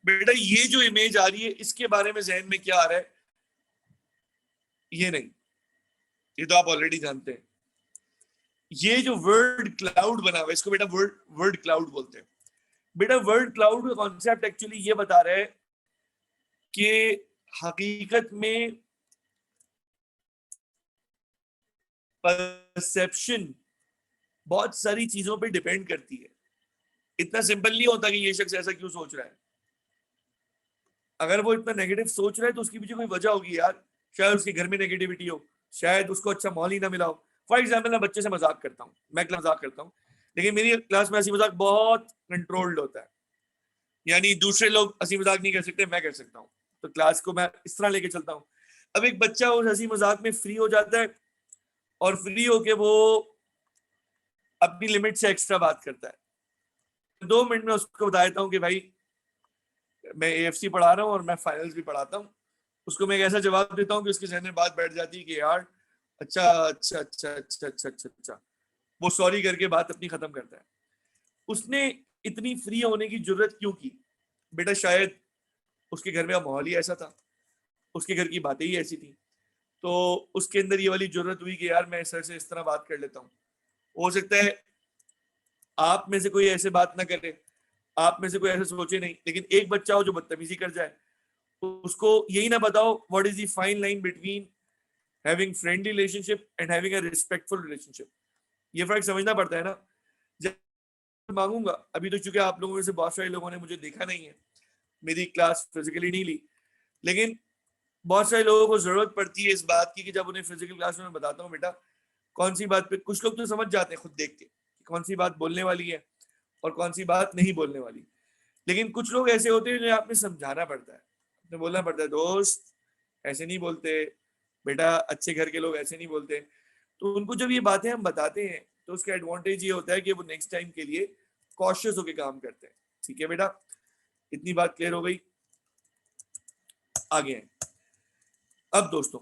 बेटा ये जो इमेज आ रही है, इसके बारे में जहन में क्या आ रहा है? ये नहीं, ये तो आप ऑलरेडी जानते हैं। ये जो वर्ड क्लाउड बना हुआ है, इसको बेटा वर्ड वर्ड क्लाउड बोलते हैं। बेटा वर्ड क्लाउड का कॉन्सेप्ट एक्चुअली ये बता रहा है कि हकीकत में परसेप्शन बहुत सारी चीजों पे डिपेंड करती है। इतना सिंपल नहीं होता कि ये शख्स ऐसा क्यों सोच रहा है। अगर वो इतना नेगेटिव सोच रहा है तो उसकी पीछे कोई वजह होगी यार। शायद उसके घर में नेगेटिविटी हो, शायद उसको अच्छा माहौल ही ना मिला हो। फॉर एग्जाम्पल मैं बच्चे से मजाक करता हूँ, मैं मजाक करता हूँ, लेकिन मेरी क्लास में हंसी मजाक बहुत कंट्रोल्ड होता है, यानी दूसरे लोग हंसी मजाक नहीं कर सकते, मैं कर सकता हूँ, तो क्लास को मैं इस तरह लेके चलता हूँ। अब एक बच्चा उस हंसी मजाक में फ्री हो जाता है और फ्री होके वो अपनी लिमिट से एक्स्ट्रा बात करता है। 2 मिनट में उसको बता देता हूँ कि भाई मैं एएफसी पढ़ा रहा हूँ और मैं फाइनल्स भी पढ़ाता हूँ। उसको मैं एक ऐसा जवाब देता हूँ कि उसके जहन में बात बैठ जाती है कि यार अच्छा अच्छा अच्छा अच्छा अच्छा अच्छा अच्छा, वो सॉरी करके बात अपनी खत्म करता है। उसने इतनी फ्री होने की जरूरत क्यों की? बेटा शायद उसके घर में माहौल ही ऐसा था, उसके घर की बातें ही ऐसी थी, तो उसके अंदर ये वाली जरूरत हुई कि यार मैं सर से इस तरह बात कर लेता हूँ। हो सकता है आप में से कोई ऐसे बात ना करे, आप में से कोई ऐसे सोचे नहीं, लेकिन एक बच्चा हो जो बदतमीजी कर जाए, उसको यही ना बताओ what is the fine line between having friendly relationship and having a respectful relationship. ये फर्क समझना पड़ता है ना। जब मांगूंगा, अभी तो चूंकि आप लोगों में से बहुत सारे लोगों ने मुझे देखा नहीं है, मेरी क्लास फिजिकली नहीं ली, लेकिन बहुत सारे लोगों को जरूरत पड़ती है इस बात की कि जब उन्हें फिजिकल क्लास में बताता हूँ बेटा कौन सी बात पे, कुछ लोग तो समझ जाते हैं खुद देख के कि कौन सी बात बोलने वाली है और कौन सी बात नहीं बोलने वाली, लेकिन कुछ लोग ऐसे होते हैं जो आपने समझाना पड़ता है, आपने बोलना पड़ता है दोस्त ऐसे नहीं बोलते, बेटा अच्छे घर के लोग ऐसे नहीं बोलते। तो उनको जब ये बातें हम बताते हैं तो उसका एडवांटेज ये होता है कि वो नेक्स्ट टाइम के लिए कॉशियस होकर काम करते हैं। ठीक है बेटा, इतनी बात क्लियर हो गई, आगे हैं। अब दोस्तों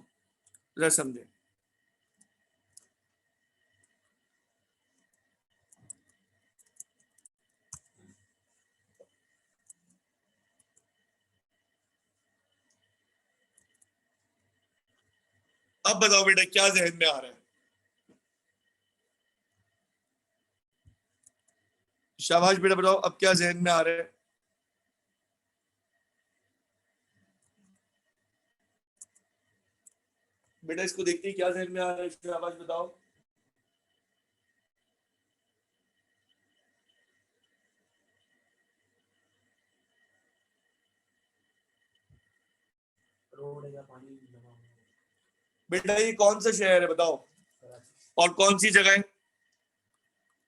जरा समझें, अब बताओ बेटा क्या जहन में आ रहा है? शाबाश बेटा, बताओ अब क्या जहन में आ रहा है? बेटा इसको देखते ही क्या जहन में आ रहा है, शाबाश बताओ। रोड या पानी जमा हुआ है। बेटा ये कौन सा शहर है बताओ, कराची। और कौन सी जगह है?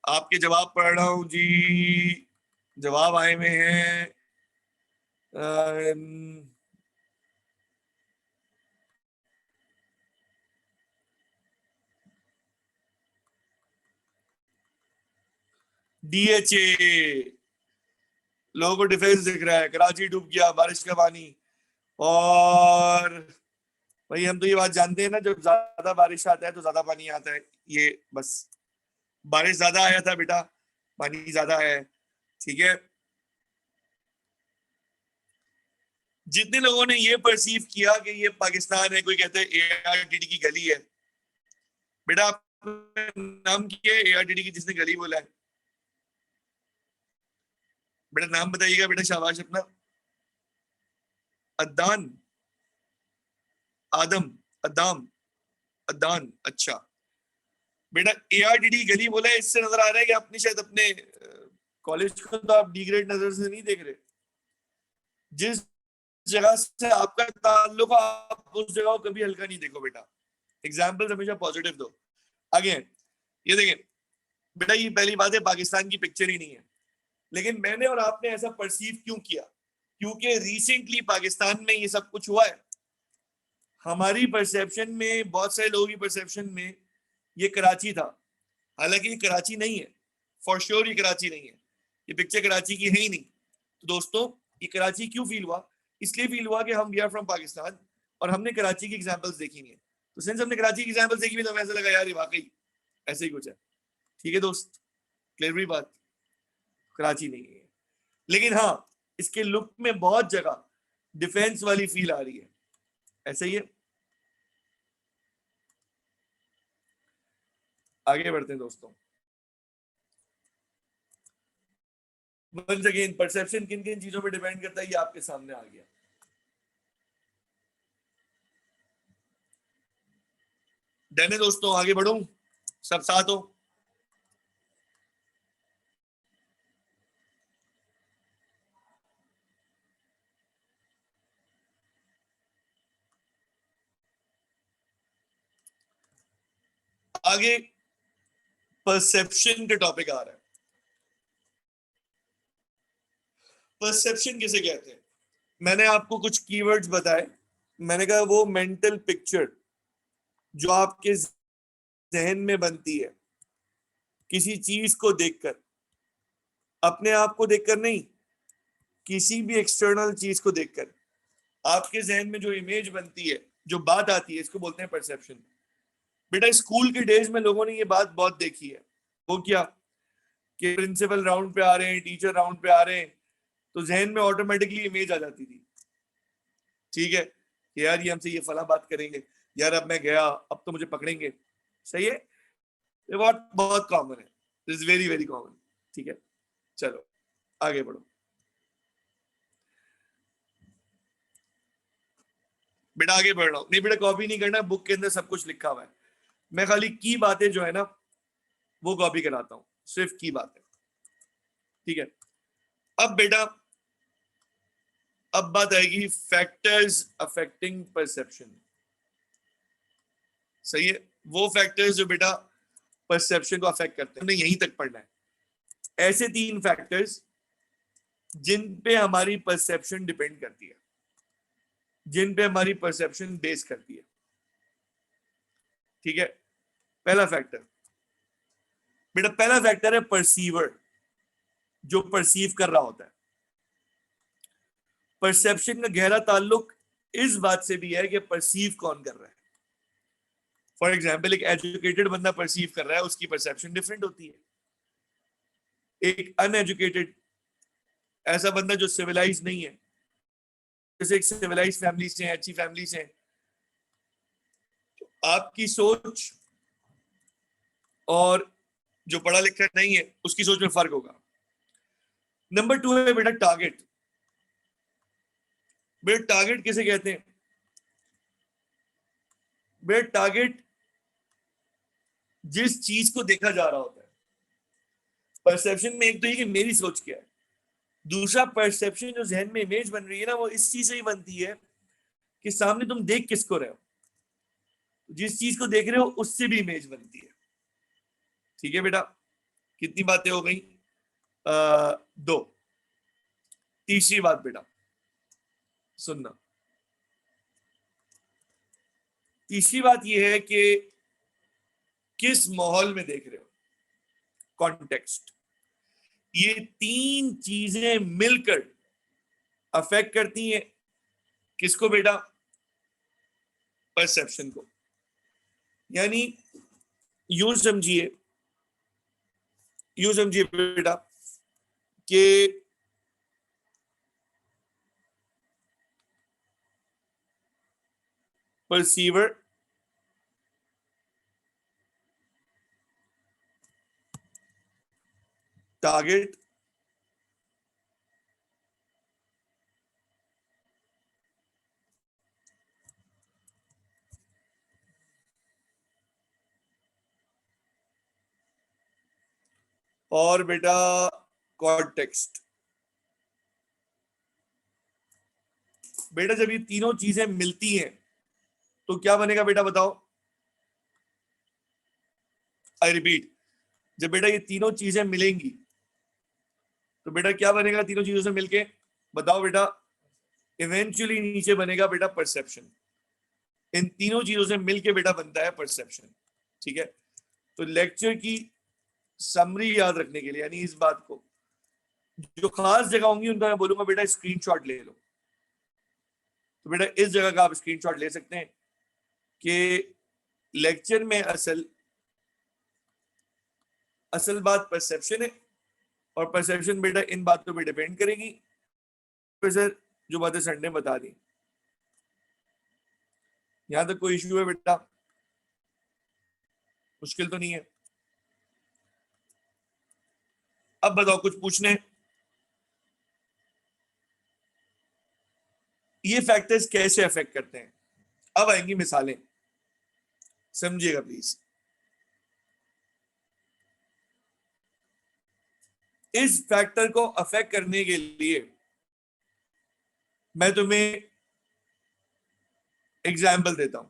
आपके जवाब पढ़ रहा हूं जी, जवाब आए हुए हैं। DHA, लोगों को डिफेंस दिख रहा है, कराची डूब गया, बारिश का पानी। और भाई हम तो ये बात जानते हैं ना, जब ज्यादा बारिश आता है तो ज्यादा पानी आता है, ये बस बारिश ज्यादा आया था बेटा, पानी ज्यादा है। ठीक है, जितने लोगों ने ये परसीव किया कि ये पाकिस्तान है, कोई कहते हैं ARTD की गली है, बेटा आपने नाम किया है ARTD की जिसने गली बोला है? बेटा नाम बताइएगा बेटा, शाबाश अपना। अदान, आदम, अदाम, अदान, अच्छा बेटा ARTD गली बोला है, इससे नजर आ रहा है कि आपने शायद अपने कॉलेज को तो आप डी ग्रेड नजर से नहीं देख रहे। जिस जगह से आपका ताल्लुक है, आप उस जगह को कभी हल्का नहीं देखो बेटा, एग्जाम्पल हमेशा पॉजिटिव दो। आगे ये देखें बेटा, ये पहली बात है पाकिस्तान की पिक्चर ही नहीं है, लेकिन मैंने और आपने ऐसा परसीव क्यों किया? क्योंकि रिसेंटली पाकिस्तान में ये सब कुछ हुआ है। हमारी परसेप्शन में, बहुत सारे लोगों की परसेप्शन में ये कराची था, हालांकि ये कराची नहीं है, फॉर श्योर ये कराची नहीं है, ये पिक्चर कराची की है ही नहीं। तो दोस्तों ये कराची क्यों फील हुआ? इसलिए फील हुआ कि हम वी आर फ्रॉम पाकिस्तान और हमने कराची की एग्जांपल्स देखी नहीं है, तो सिंस हमने कराची की एग्जांपल्स देखी तो हमें ऐसा लगा यार ये वाकई ऐसे ही कुछ है। ठीक है दोस्त, क्लियर हुई बात? कराची नहीं है, लेकिन हाँ इसके लुक में बहुत जगह डिफेंस वाली फील आ रही है, ऐसे ही है। आगे बढ़ते हैं दोस्तों। वंस अगेन परसेप्शन किन किन चीजों पे डिपेंड करता है ये आपके सामने आ गया। डन है दोस्तों, आगे बढ़ूं? सब साथ हो? आगे परसेप्शन के टॉपिक आ रहा है। परसेप्शन किसे कहते हैं? मैंने आपको कुछ कीवर्ड्स बताए, मैंने कहा वो मेंटल पिक्चर जो आपके जहन में बनती है किसी चीज को देखकर, अपने आप को देखकर नहीं, किसी भी एक्सटर्नल चीज को देखकर आपके जहन में जो इमेज बनती है, जो बात आती है, इसको बोलते हैं परसेप्शन। बेटा स्कूल के डेज में लोगों ने ये बात बहुत देखी है। वो क्या कि प्रिंसिपल राउंड पे आ रहे हैं, टीचर राउंड पे आ रहे हैं, तो जहन में ऑटोमेटिकली इमेज आ जाती थी, ठीक है, कि यार ये हमसे ये फला बात करेंगे, यार अब मैं गया अब तो मुझे पकड़ेंगे। सही है, ये बात बहुत कॉमन है, इज वेरी वेरी कॉमन। ठीक है, चलो आगे बढ़ो। बेटा आगे बढ़ रहा हूं, नहीं बेटा कॉपी नहीं करना, बुक के अंदर सब कुछ लिखा हुआ है, मैं खाली की बातें जो है ना वो कॉपी कराता हूं, सिर्फ की बातें। ठीक है, अब बेटा अब बात आएगी फैक्टर्स अफेक्टिंग परसेप्शन। सही है, वो फैक्टर्स जो बेटा परसेप्शन को अफेक्ट करते हैं, हमने यहीं तक पढ़ना है। ऐसे 3 फैक्टर्स जिन पे हमारी परसेप्शन डिपेंड करती है, जिन पे हमारी परसेप्शन बेस करती है। ठीक है, पहला फैक्टर बेटा, पहला फैक्टर है परसीवर, जो परसीव कर रहा होता है। परसेप्शन का गहरा ताल्लुक इस बात से भी है कि परसीव कौन कर रहा है। फॉर एग्जाम्पल, एक एजुकेटेड बंदा परसीव कर रहा है, उसकी परसेप्शन डिफरेंट होती है। एक अनएजुकेटेड, ऐसा बंदा जो सिविलाइज नहीं है, जैसे एक सिविलाइज फैमिली से, अच्छी फैमिली से, तो आपकी सोच और जो पढ़ा लिखा नहीं है उसकी सोच में फर्क होगा। नंबर 2 है बेटा टारगेट। बेटा टारगेट किसे कहते हैं? बेटा टारगेट जिस चीज को देखा जा रहा होता है। परसेप्शन में एक तो ये कि मेरी सोच क्या है, दूसरा परसेप्शन जो जहन में इमेज बन रही है ना, वो इस चीज से ही बनती है कि सामने तुम देख किसको रहे हो, जिस चीज को देख रहे हो उससे भी इमेज बनती है। ठीक है बेटा, कितनी बातें हो गई? 2। तीसरी बात बेटा सुनना, तीसरी बात यह है कि किस माहौल में देख रहे हो, कॉन्टेक्स्ट। ये 3 चीजें मिलकर अफेक्ट करती हैं किसको बेटा? परसेप्शन को। यानी यूं समझिए, यूं समझिए बेटा कि परसीवर टारगेट और बेटा कॉन्टेक्स्ट। बेटा जब ये तीनों चीजें मिलती हैं तो क्या बनेगा बेटा बताओ? आई रिपीट, जब बेटा ये तीनों चीजें मिलेंगी तो बेटा क्या बनेगा तीनों चीजों से मिलके? बताओ बेटा। इवेंचुअली नीचे बनेगा बेटा परसेप्शन। इन तीनों चीजों से मिलके बेटा बनता है परसेप्शन। ठीक है, तो लेक्चर की समरी याद रखने के लिए, यानी इस बात को, जो खास जगह होंगी उनका मैं बोलूंगा बेटा स्क्रीनशॉट ले लो। तो बेटा इस जगह का आप स्क्रीनशॉट ले सकते हैं कि लेक्चर में असल बात परसेप्शन है, और परसेप्शन बेटा इन बातों पे डिपेंड करेगी। सर जो बातें सर ने बता दी, यहां तक कोई इश्यू है बेटा? मुश्किल तो नहीं है? अब बताओ कुछ पूछने? ये फैक्टर्स कैसे अफेक्ट करते हैं? अब आएंगी मिसालें, समझिएगा प्लीज। इस फैक्टर को अफेक्ट करने के लिए मैं तुम्हें एग्जाम्पल देता हूं।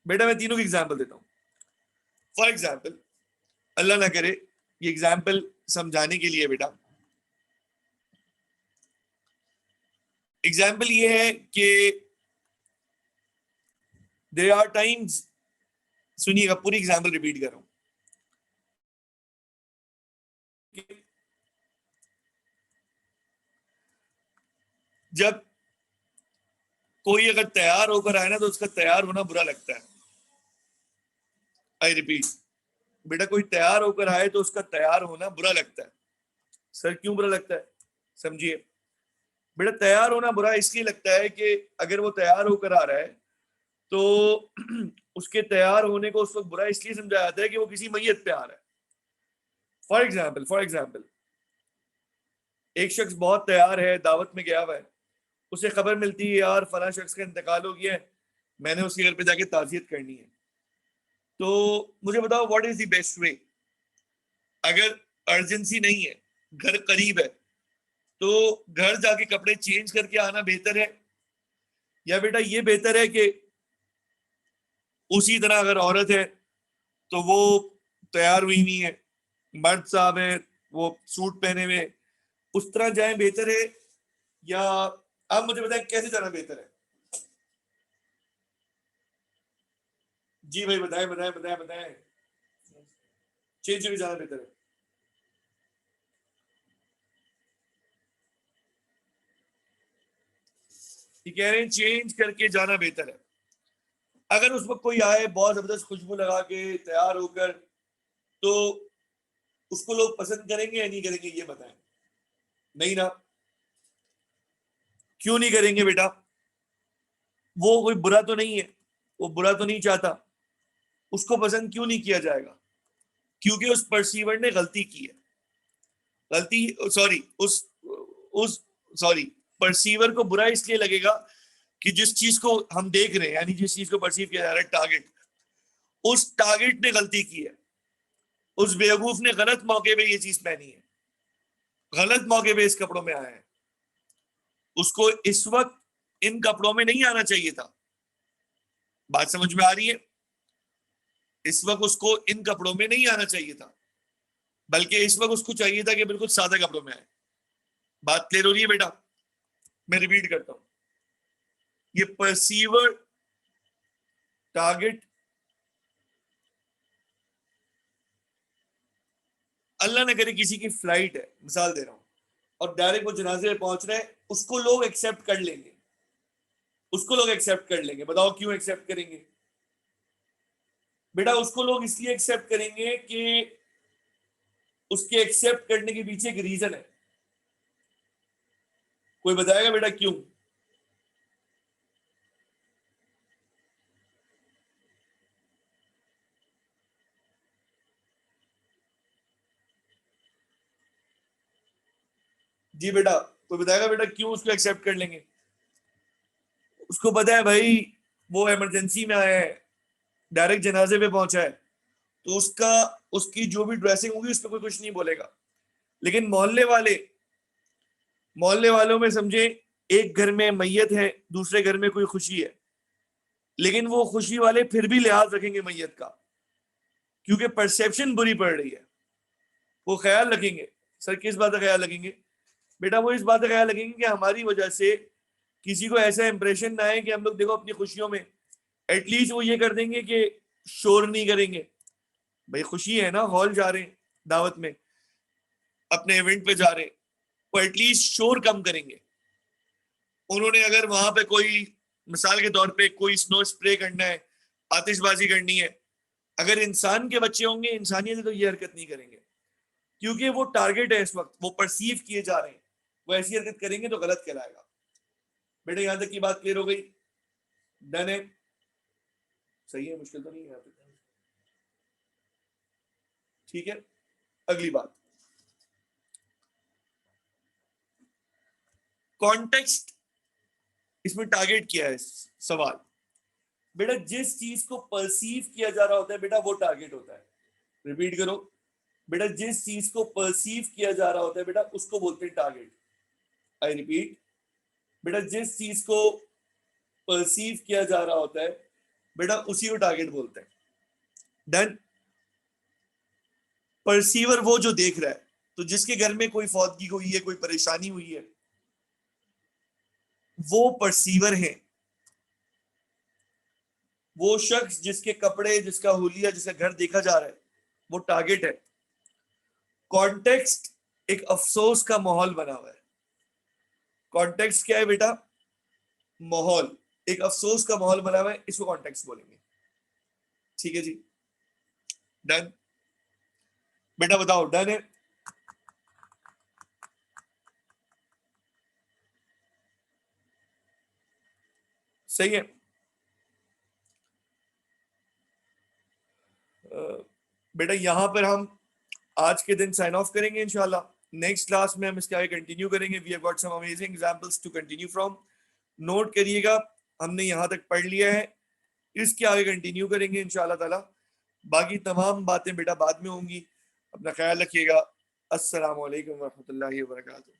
बेटा मैं तीनों की एग्जाम्पल देता हूं। फॉर एग्जाम्पल, अल्लाह ना करे, ये एग्जाम्पल समझाने के लिए बेटा, एग्जाम्पल ये है कि देयर आर टाइम्स, सुनिएगा पूरी एग्जाम्पल रिपीट कर रहा हूं। जब कोई अगर तैयार होकर आए ना तो उसका तैयार होना बुरा लगता है। आई रिपीट, बेटा कोई तैयार होकर आए तो उसका तैयार होना बुरा लगता है। सर क्यों बुरा लगता है, समझिए। बेटा तैयार होना बुरा इसलिए लगता है कि अगर वो तैयार होकर आ रहा है तो उसके तैयार होने को उस वक्त बुरा इसलिए समझा जाता है कि वो किसी मैयत पे आ रहा है। फॉर एग्जाम्पल एक शख्स बहुत तैयार है, दावत में गया हुआ है, उसे खबर मिलती है यार फला शख्स का इंतकाल हो गया है, मैंने उसके घर पे जाके ताज़ियत करनी है। तो मुझे बताओ what is the best way. अगर अर्जेंसी नहीं है, घर करीब है, तो घर जाके कपड़े चेंज करके आना बेहतर है, या बेटा ये बेहतर है कि उसी तरह अगर औरत है तो वो तैयार हुई नहीं है, मर्द साहब है वो सूट पहने हुए, उस तरह जाए बेहतर है, या आप मुझे बताएं कैसे जाना बेहतर है। जी भाई बताएं बताएं बताएं बताएं, चेंज करके जाना बेहतर है। ये कह रहे हैं चेंज करके जाना बेहतर है। अगर उस वक्त कोई आए बहुत जबरदस्त खुशबू लगा के तैयार होकर, तो उसको लोग पसंद करेंगे या नहीं करेंगे ये बताएं। नहीं ना, क्यों नहीं करेंगे बेटा, वो कोई बुरा तो नहीं है, वो बुरा तो नहीं चाहता, उसको पसंद क्यों नहीं किया जाएगा, क्योंकि उस परसीवर ने गलती की है। गलती सॉरी उस सॉरी परसीवर को बुरा इसलिए लगेगा कि जिस चीज को हम देख रहे हैं, यानी जिस चीज को परसीव किया जा रहा है टारगेट, उस टारगेट ने गलती की है, उस बेवकूफ ने गलत मौके पे ये चीज पहनी है, गलत मौके पे इस कपड़ों में आया है, उसको इस वक्त इन कपड़ों में नहीं आना चाहिए था। बात समझ में आ रही है, इस वक्त उसको इन कपड़ों में नहीं आना चाहिए था, बल्कि इस वक्त उसको चाहिए था कि बिल्कुल सादा कपड़ों में आए। बात क्लियर हो रही है बेटा, मैं रिपीट करता हूं, ये परसीवर टारगेट, अल्लाह ने करे किसी की फ्लाइट है, मिसाल दे रहा हूं, और डायरेक्ट वो जनाजे में पहुंच रहे हैं, उसको लोग एक्सेप्ट कर लेंगे, उसको लोग एक्सेप्ट कर लेंगे। बताओ क्यों एक्सेप्ट करेंगे बेटा, उसको लोग इसलिए एक्सेप्ट करेंगे कि उसके एक्सेप्ट करने के पीछे एक रीजन है। कोई बताएगा बेटा क्यों। जी बेटा, कोई बताएगा बेटा क्यों उसको एक्सेप्ट कर लेंगे। उसको पता है भाई वो इमरजेंसी में आया है, डायरेक्ट जनाजे पे पहुंचा है, तो उसका उसकी जो भी ड्रेसिंग होगी उस पर कोई कुछ नहीं बोलेगा। लेकिन मोहल्ले वालों में समझे एक घर में मैयत है, दूसरे घर में कोई खुशी है, लेकिन वो खुशी वाले फिर भी लिहाज रखेंगे मैयत का, क्योंकि परसेप्शन बुरी पड़ रही है। वो ख्याल रखेंगे, सर किस बात का ख्याल रखेंगे बेटा, वो इस बात का ख्याल रखेंगे कि हमारी वजह से किसी को ऐसा इंप्रेशन ना आए कि हम लोग देखो अपनी खुशियों में, एटलीस्ट वो ये कर देंगे कि शोर नहीं करेंगे। भाई खुशी है ना, हॉल जा रहे हैं, दावत में अपने इवेंट पे जा रहे हैं, वो एटलीस्ट शोर कम करेंगे। उन्होंने अगर वहां पे कोई मिसाल के तौर पे कोई स्नो स्प्रे करना है, आतिशबाजी करनी है, अगर इंसान के बच्चे होंगे इंसानियत से तो ये हरकत नहीं करेंगे, क्योंकि वो टारगेट है, इस वक्त वो परसीव किए जा रहे हैं, वो ऐसी हरकत करेंगे तो गलत कहलाएगा। बेटा यहां तक की बात क्लियर हो गई, डन है, सही है, मुश्किल तो नहीं है यहाँ पे, ठीक है। अगली बात, कॉन्टेक्स्ट, इसमें टारगेट किया है सवाल। बेटा जिस चीज को परसीव किया जा रहा होता है बेटा वो टारगेट होता है। रिपीट करो बेटा, जिस चीज को परसीव किया जा रहा होता है बेटा उसको बोलते हैं टारगेट। आई रिपीट बेटा, जिस चीज को परसीव किया जा रहा होता है बेटा उसी को टारगेट बोलते हैं। डन। परसीवर वो जो देख रहा है, तो जिसके घर में कोई फौतगी हुई है, कोई परेशानी हुई है, वो परसीवर है, वो शख्स जिसके कपड़े, जिसका हुलिया, जिसका घर देखा जा रहा है, वो टारगेट है। कॉन्टेक्स्ट एक अफसोस का माहौल बना हुआ है। कॉन्टेक्स्ट क्या है बेटा? माहौल, एक अफसोस का माहौल बना हुआ है, इसको कॉन्टेक्स्ट बोलेंगे। ठीक है जी, डन? बेटा बताओ, डन है? सही है। बेटा यहां पर हम आज के दिन साइन ऑफ करेंगे इंशाल्लाह। नेक्स्ट क्लास में हम इसके आगे कंटिन्यू करेंगे। We have got some amazing examples to continue from. Note करिएगा, हमने यहाँ तक पढ़ लिया है, इसके आगे कंटिन्यू करेंगे इंशाल्लाह ताला। बाकी तमाम बातें बेटा बाद में होंगी। अपना ख्याल रखिएगा। अस्सलाम वालेकुम रहमतुल्लाहि व बरकातुहू।